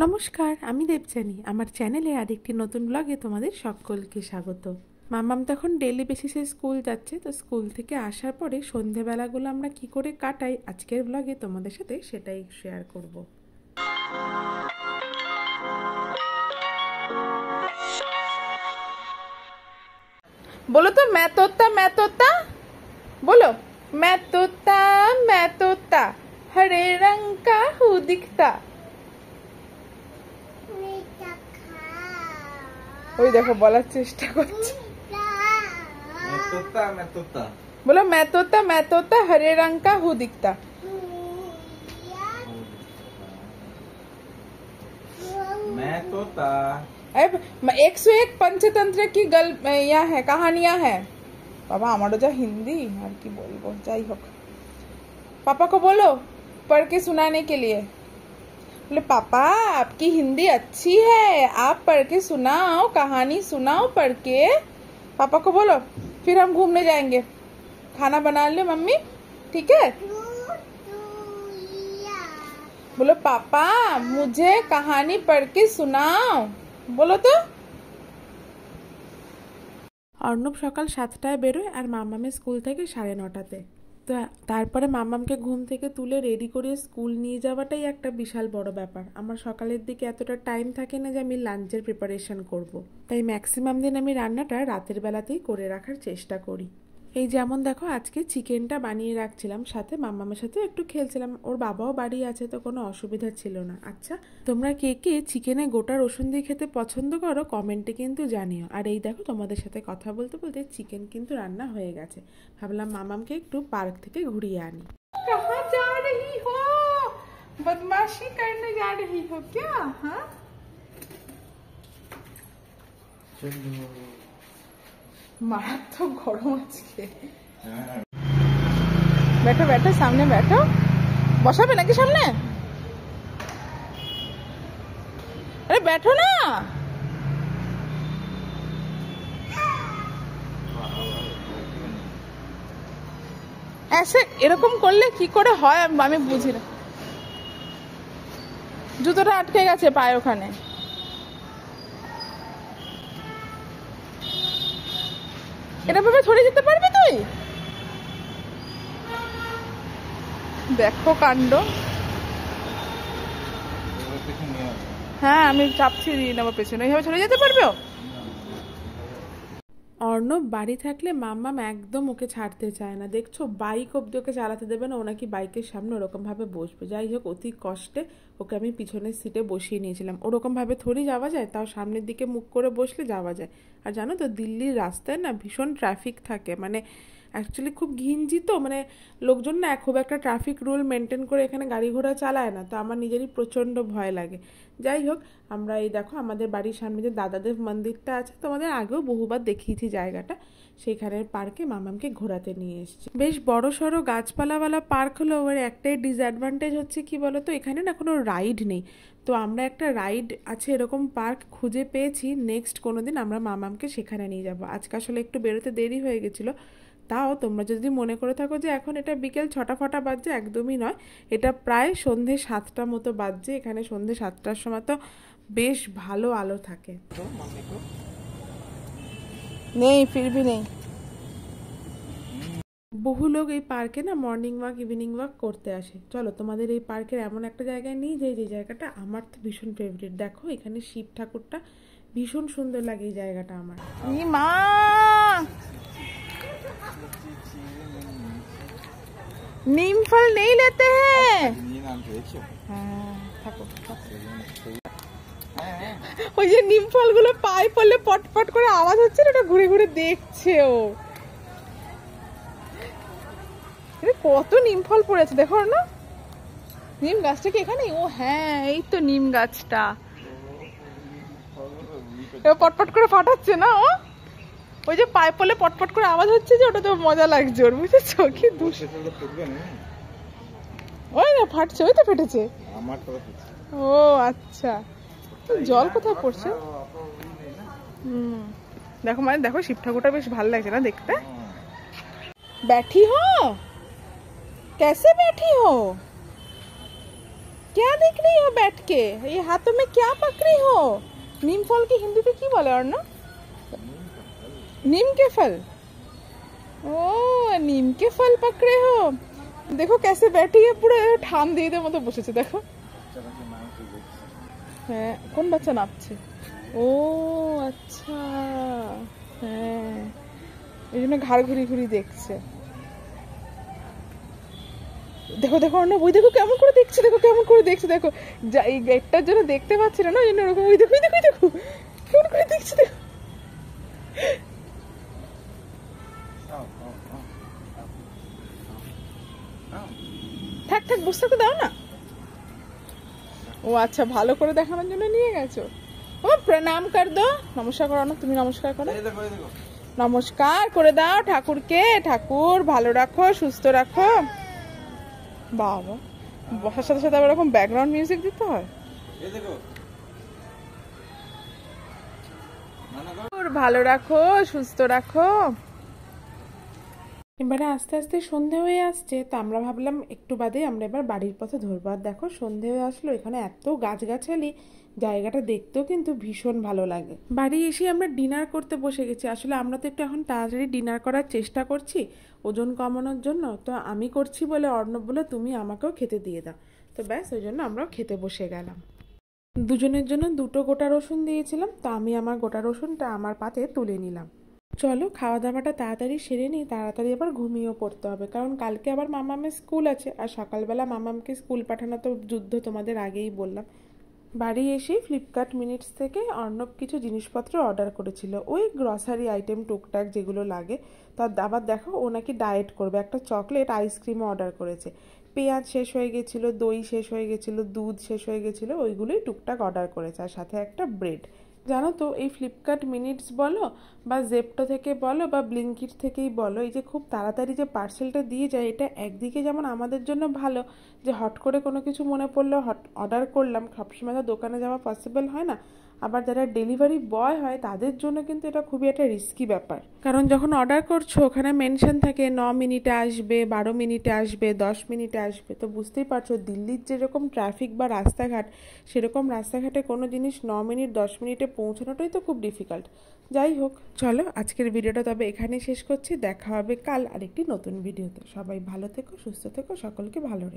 নমস্কার, আমি দেবযানী। আমার চ্যানেলে আরেকটি নতুন ব্লগে তোমাদের সকলকে স্বাগত। মাম্মাম তখন ডেইলি বেসিসে স্কুল যাচ্ছে, তো স্কুল থেকে আসার পরে সন্ধেবেলাগুলো আমরা কি করে কাটাই আজকের ব্লগে তোমাদের সাথে সেটাই শেয়ার করব। বলো তো मैं तोता बोलो। मैं तोता हरे रंग का हूँ दिखता। ওই দেখো বলার চেষ্টা করছি। बोलो मैं तोता हरे रंग का हूँ दिखता। मैं तोता 101 पंचतंत्र की यहाँ है, कहानियां है। बाबा हमारो जा हिंदी और की बोलबो, যাই হোক। पापा को बोलो पढ़ के सुनाने के लिए। बोले पापा आपकी हिंदी अच्छी है, आप पढ़ के सुनाओ, कहानी सुनाओ पढ़ के। पापा को बोलो, फिर हम घूमने जाएंगे। खाना बना लो मम्मी, ठीक है। बोलो पापा मुझे कहानी पढ़ के सुनाओ, बोलो तो। অর্ণব সকাল 7টায় বেরোয় আর মাম্মামের স্কুল থেকে 9:30-তে। তো তারপরে মাম্মামকে ঘুম থেকে তুলে রেডি করে স্কুল নিয়ে যাওয়াটাই একটা বিশাল বড় ব্যাপার। আমার সকালের দিকে এতটা টাইম থাকে না যে আমি লাঞ্চের প্রিপারেশন করব। তাই ম্যাক্সিমাম দিন আমি রান্নাটা রাতের বেলাতেই করে রাখার চেষ্টা করি। এই যেমন দেখো আজকে চিকেনটা বানিয়ে রাখছিলাম, সাথে মাম্মামের সাথে একটু খেলছিলাম। ওর বাবাও বাড়ি আছে, তো কোনো অসুবিধা ছিল না। আচ্ছা, তোমরা কে কে চিকেনে গোটা রসুন দিয়ে খেতে পছন্দ করো কমেন্টে কিন্তু জানিও। আর এই দেখো তোমাদের সাথে কথা বলতে বলতে চিকেন কিন্তু রান্না হয়ে গেছে। ভাবলাম মাম্মামকে একটু পার্ক থেকে ঘুরিয়ে আনি। कहाँ जा रही हो? बदमाशी करने जा रही हो क्या? हाँ মারাত্মক গরম আজকে। बैठो बैठो सामने बैठो। বসাবে নাকি সামনে? আরে बैठो না। ऐसे এরকম করলে কি করে হয় আমি বুঝি না। জুতোটা আটকে গেছে পায়ে ওখানে। এটা ভাবে ছড়ে যেতে পারবি তুই? দেখো কাণ্ড। হ্যাঁ আমি চাপছি দিয়ে নেবো পেছনে, এইভাবে ছড়ে যেতে পারবে। অর্ণব বাড়ি থাকলে মাম্মাম একদম ওকে ছাড়তে চায় না। দেখছো বাইক অব্দি ওকে চালাতে দেবে না, ও নাকি বাইকের সামনে ওরকম ভাবে বসবে। যাই হোক অতি কষ্টে ওকে আমি পিছনের সিটে বসিয়ে নিয়েছিলাম। ওরকম ভাবে থোড়ি যাওয়া যায়, তাও সামনের দিকে মুখ করে বসলে যাওয়া যায়। আর জানো তো দিল্লির রাস্তায় না ভীষণ ট্রাফিক থাকে, মানে অ্যাকচুয়ালি খুব ঘিঞ্জি, তো মানে লোকজন না খুব একটা ট্রাফিক রুল মেনটেন করে এখানে গাড়ি ঘোড়া চালায় না। তো আমার নিজেরই প্রচণ্ড ভয় লাগে। যাই হোক আমরা এই দেখো আমাদের বাড়ির সামনে যে দাদাদেব মন্দিরটা আছে, তোমাদের আগেও বহুবার দেখিয়েছি জায়গাটা, সেইখানের পার্কে মামামকে ঘোরাতে নিয়ে এসেছি। বেশ বড় সড়ো গাছপালাওয়ালা পার্ক হলো। ওর একটাই ডিসঅ্যাডভান্টেজ হচ্ছে কি বলতো, এখানে না কোনো রাইড নেই। তো আমরা একটা রাইড আছে এরকম পার্ক খুঁজে পেয়েছি। নেক্সট কোনো দিন আমরা মামামকে সেখানে নিয়ে যাবো। আজকে আসলে একটু বেরোতে দেরি হয়ে গেছিলো। তাও তোমরা যদি মনে করে থাকো যে এখন এটা বিকেল 6টা বাজছে, একদমই নয়, এটা প্রায় সন্ধে 7টা মতো বাজছে। এখানে সন্ধে 7টার সময় তো বেশ ভালো আলো থাকে। নেই ফির ভি নেই। বহু লোক এই পার্কে না মর্নিং ওয়াক ইভিনিং ওয়াক করতে আসে। চলো তোমাদের এই পার্কের এমন একটা জায়গায় নিয়ে যাই, যে জায়গাটা আমার তো ভীষণ ফেভারিট। দেখো এখানে শিব ঠাকুরটা ভীষণ সুন্দর লাগে এই জায়গাটা আমার। মা नीम फल नहीं लेते हैं। ওই যে নিম ফলগুলো পায়ে পড়লে পটপট করে আওয়াজ হচ্ছে না, ওটা ঘুরে ঘুরে দেখছে ও। কত নিম ফল পড়েছে দেখো না। নিম গাছটা কি এখানে? ও হ্যাঁ এই তো নিম গাছটা। পটপট করে ফাটাচ্ছে না ও, ওই যে পায়ে পড়লে পটপট করে আওয়াজ হচ্ছে যে, ওটা তো মজা লাগছে ওর, বুঝেছো? কি ওই না ফাটছে, ওই তো ফেটেছে। ও আচ্ছা, জল কোথায় পড়ছে? দেখো মানে দেখো শিব ঠাকুরটা বেশ ভালো লাগছে না দেখতে। बैठी हो? कैसे बैठी हो? क्या देख रही हो बैठ के? ये हाथों में क्या पकड़ी हो? नीम फल की हिंदी में की बोले अर्णव? नीम के फल। ओ नीम के फल पकड़े हो। देखो कैसे बैठी है, पूरा ठान দিয়ে দে মতো বসেছে দেখো। হ্যাঁ কোন বাচ্চা নাচছে? ও আচ্ছা হ্যাঁ এই জন্য ঘাড় ঘুরি ঘুরি দেখছে। দেখো দেখো অর্ণব ওই দেখো কেমন করে দেখছে, দেখো কেমন করে দেখছে, দেখো এই একটার জন্য দেখতে পাচ্ছি না, ওই জন্য ওরকম ওই দেখো দেখো দেখো কেমন করে দেখছে দেখো। থাক থাক বসে থাকতে দাও না। ও আচ্ছা ভালো করে দেখানোর জন্য নিয়ে গেছো। ও প্রণাম কর দো, নমস্কার করো না, তুমি নমস্কার করো। নমস্কার করে দাও ঠাকুরকে, ঠাকুর ভালো রাখো সুস্থ রাখো। বাবা বসার সাথে সাথে আবার এরকম ব্যাকগ্রাউন্ড মিউজিক দিতে হয়। ভালো রাখো সুস্থ রাখো। এবারে আস্তে আস্তে সন্ধে হয়ে আসছে, তো আমরা ভাবলাম একটু বাদে আমরা এবার বাড়ির পথে ধরবো। আর দেখো সন্ধে হয়ে আসলো, এখানে এত গাছগাছালি, জায়গাটা দেখতেও কিন্তু ভীষণ ভালো লাগে। বাড়ি এসে আমরা ডিনার করতে বসে গেছি। আসলে আমরা তো একটু এখন তাড়াতাড়ি ডিনার করার চেষ্টা করছি ওজন কমানোর জন্য, তো আমি করছি বলে অর্ণব বলে তুমি আমাকেও খেতে দিয়ে দাও, তো ব্যাস ওই জন্য আমরাও খেতে বসে গেলাম। দুজনের জন্য দুটো গোটা রসুন দিয়েছিলাম, তো আমি আমার গোটা রসুনটা আমার পাতে তুলে নিলাম। চলো খাওয়া দাওয়াটা তাড়াতাড়ি সেরে নিই, তাড়াতাড়ি আবার ঘুমিয়েও পড়তে হবে, কারণ কালকে আবার মামামের স্কুল আছে, আর সকালবেলা মামামকে স্কুল পাঠানো তো যুদ্ধ, তোমাদের আগেই বললাম। বাড়ি এসে ফ্লিপকার্ট মিনিটস থেকে অর্ণব কিছু জিনিসপত্র অর্ডার করেছিল, ওই গ্রসারি আইটেম টুকটাক যেগুলো লাগে। তার আবার দেখো ও নাকি ডায়েট করবে, একটা চকলেট আইসক্রিমও অর্ডার করেছে। পেঁয়াজ শেষ হয়ে গেছিলো, দই শেষ হয়ে গেছিলো, দুধ শেষ হয়ে গেছিলো, ওইগুলোই টুকটাক অর্ডার করেছে, আর সাথে একটা ব্রেড। জানো তো এই ফ্লিপকার্ট মিনিটস বলো বা জেপ্টো থেকে বলো বা ব্লিঙ্কিট থেকেই বলো, এই যে খুব তাড়াতাড়ি যে পার্সেলটা দিয়ে যায়, এটা একদিকে যেমন আমাদের জন্য ভালো, যে হট করে কোনো কিছু মনে পড়লো হট অর্ডার করলাম, সবসময় তো দোকানে যাওয়া পসিবল হয় না। আবার যারা ডেলিভারি বয় হয় তাদের জন্য কিন্তু এটা খুবই একটা রিস্কি ব্যাপার, কারণ যখন অর্ডার করছো ওখানে মেনশন থাকে 9 মিনিটে আসবে, 12 মিনিটে আসবে, 10 মিনিটে আসবে। তো বুঝতেই পারছো দিল্লির যেরকম ট্রাফিক বা রাস্তাঘাট, সেরকম রাস্তাঘাটে কোনো জিনিস 9 মিনিট 10 মিনিটে পৌঁছানোটাই তো খুব ডিফিকাল্ট। যাই হোক চলো আজকের ভিডিওটা তবে এখানেই শেষ করছি, দেখা হবে কাল আরেকটি নতুন ভিডিওতে। সবাই ভালো থেকো সুস্থ থেকো, সকলকে ভালো রেখো।